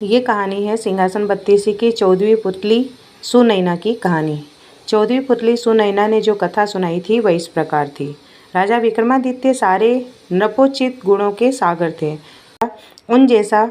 ये कहानी है सिंहासन बत्तीसी की 14वीं पुतली सुनैना की कहानी। 14वीं पुतली सुनैना ने जो कथा सुनाई थी वह इस प्रकार थी। राजा विक्रमादित्य सारे नृपोचित गुणों के सागर थे। उन जैसा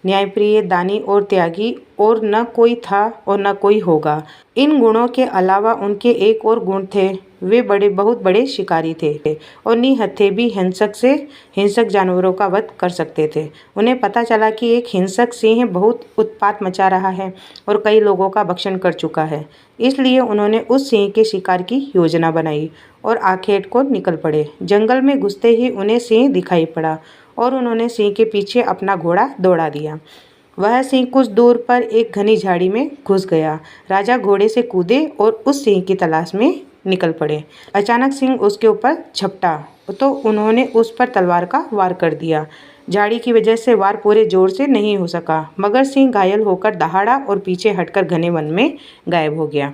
न्यायप्रिय, दानी और त्यागी और न कोई था और न कोई होगा। इन गुणों के अलावा उनके एक और गुण थे, वे बहुत बड़े शिकारी थे और निहत्थे भी हिंसक जानवरों का वध कर सकते थे। उन्हें पता चला कि एक हिंसक सिंह बहुत उत्पात मचा रहा है और कई लोगों का भक्षण कर चुका है। इसलिए उन्होंने उस सिंह के शिकार की योजना बनाई और आखेट को निकल पड़े। जंगल में घुसते ही उन्हें सिंह दिखाई पड़ा और उन्होंने सिंह के पीछे अपना घोड़ा दौड़ा दिया। वह सिंह कुछ दूर पर एक घनी झाड़ी में घुस गया। राजा घोड़े से कूदे और उस सिंह की तलाश में निकल पड़े। अचानक सिंह उसके ऊपर झपटा तो उन्होंने उस पर तलवार का वार कर दिया। झाड़ी की वजह से वार पूरे जोर से नहीं हो सका, मगर सिंह घायल होकर दहाड़ा और पीछे हटकर घने वन में गायब हो गया।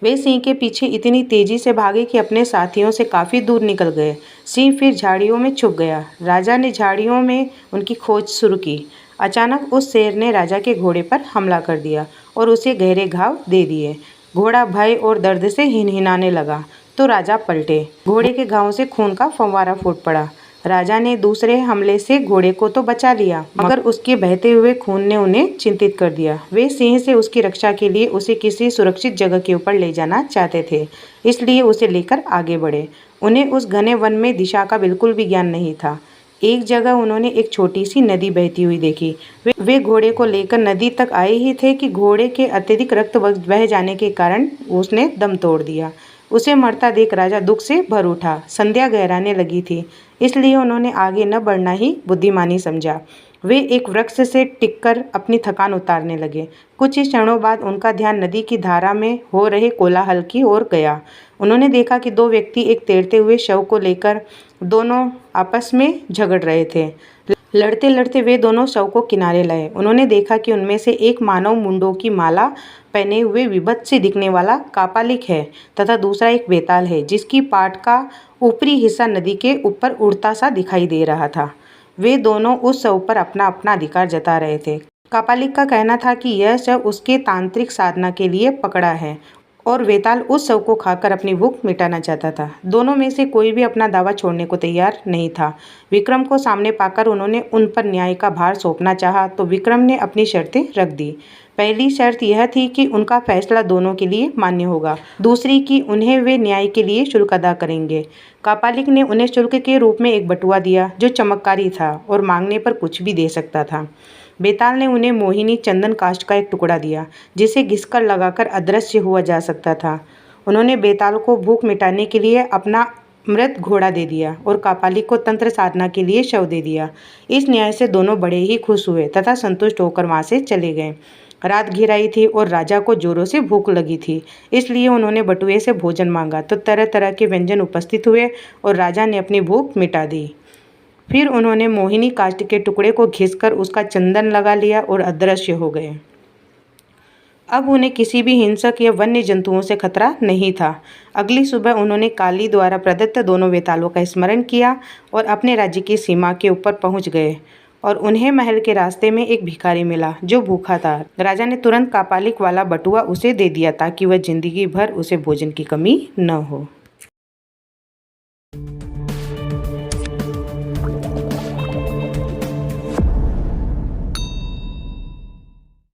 वे सिंह के पीछे इतनी तेजी से भागे कि अपने साथियों से काफ़ी दूर निकल गए। सिंह फिर झाड़ियों में छुप गया। राजा ने झाड़ियों में उनकी खोज शुरू की। अचानक उस शेर ने राजा के घोड़े पर हमला कर दिया और उसे गहरे घाव दे दिए। घोड़ा भय और दर्द से हिनहिनाने लगा तो राजा पलटे। घोड़े के घाव से खून का फव्वारा फूट पड़ा। राजा ने दूसरे हमले से घोड़े को तो बचा लिया, मगर उसके बहते हुए खून ने उन्हें चिंतित कर दिया। वे सिंह से उसकी रक्षा के लिए उसे किसी सुरक्षित जगह के ऊपर ले जाना चाहते थे, इसलिए उसे लेकर आगे बढ़े। उन्हें उस घने वन में दिशा का बिल्कुल भी ज्ञान नहीं था। एक जगह उन्होंने एक छोटी सी नदी बहती हुई देखी। वे घोड़े को लेकर नदी तक आए ही थे कि घोड़े के अत्यधिक रक्त बह जाने के कारण उसने दम तोड़ दिया। उसे मरता देख राजा दुख से भर उठा। संध्या गहराने लगी थी, इसलिए उन्होंने आगे न बढ़ना ही बुद्धिमानी समझा। वे एक वृक्ष से टिककर अपनी थकान उतारने लगे। कुछ ही क्षणों बाद उनका ध्यान नदी की धारा में हो रहे कोलाहल की ओर गया। उन्होंने देखा कि दो व्यक्ति एक तैरते हुए शव को लेकर दोनों आपस में झगड़ रहे थे। लड़ते लड़ते वे दोनों शव को किनारे लाए। उन्होंने देखा कि उनमें से एक मानव मुंडों की माला पहने हुए विभत्स से दिखने वाला कापालिक है तथा दूसरा एक बेताल है, जिसकी पाट का ऊपरी हिस्सा नदी के ऊपर उड़ता सा दिखाई दे रहा था। वे दोनों उस शव पर अपना अपना अधिकार जता रहे थे। कापालिक का कहना था कि यह शव उसके तांत्रिक साधना के लिए पकड़ा है और वेताल उस शव को खाकर अपनी भूख मिटाना चाहता था। दोनों में से कोई भी अपना दावा छोड़ने को तैयार नहीं था। विक्रम को सामने पाकर उन्होंने उन पर न्याय का भार सौंपना चाहा तो विक्रम ने अपनी शर्तें रख दी। पहली शर्त यह थी कि उनका फैसला दोनों के लिए मान्य होगा। दूसरी कि उन्हें वे न्याय के लिए शुल्क अदा करेंगे। कापालिक ने उन्हें शुल्क के रूप में एक बटुआ दिया जो चमत्कारी था और मांगने पर कुछ भी दे सकता था। बेताल ने उन्हें मोहिनी चंदन काष्ठ का एक टुकड़ा दिया, जिसे घिसकर लगाकर अदृश्य हुआ जा सकता था। उन्होंने बेताल को भूख मिटाने के लिए अपना मृत घोड़ा दे दिया और कापालिक को तंत्र साधना के लिए शव दे दिया। इस न्याय से दोनों बड़े ही खुश हुए तथा संतुष्ट होकर वहाँ से चले गए। रात घिर आई थी और राजा को जोरों से भूख लगी थी, इसलिए उन्होंने बटुए से भोजन मांगा तो तरह तरह के व्यंजन उपस्थित हुए और राजा ने अपनी भूख मिटा दी। फिर उन्होंने मोहिनी काष्ठ के टुकड़े को घिसकर उसका चंदन लगा लिया और अदृश्य हो गए। अब उन्हें किसी भी हिंसक या वन्य जंतुओं से खतरा नहीं था। अगली सुबह उन्होंने काली द्वारा प्रदत्त दोनों वेतालों का स्मरण किया और अपने राज्य की सीमा के ऊपर पहुंच गए और उन्हें महल के रास्ते में एक भिखारी मिला जो भूखा था। राजा ने तुरंत कापालिक वाला बटुआ उसे दे दिया ताकि वह जिंदगी भर उसे भोजन की कमी न हो।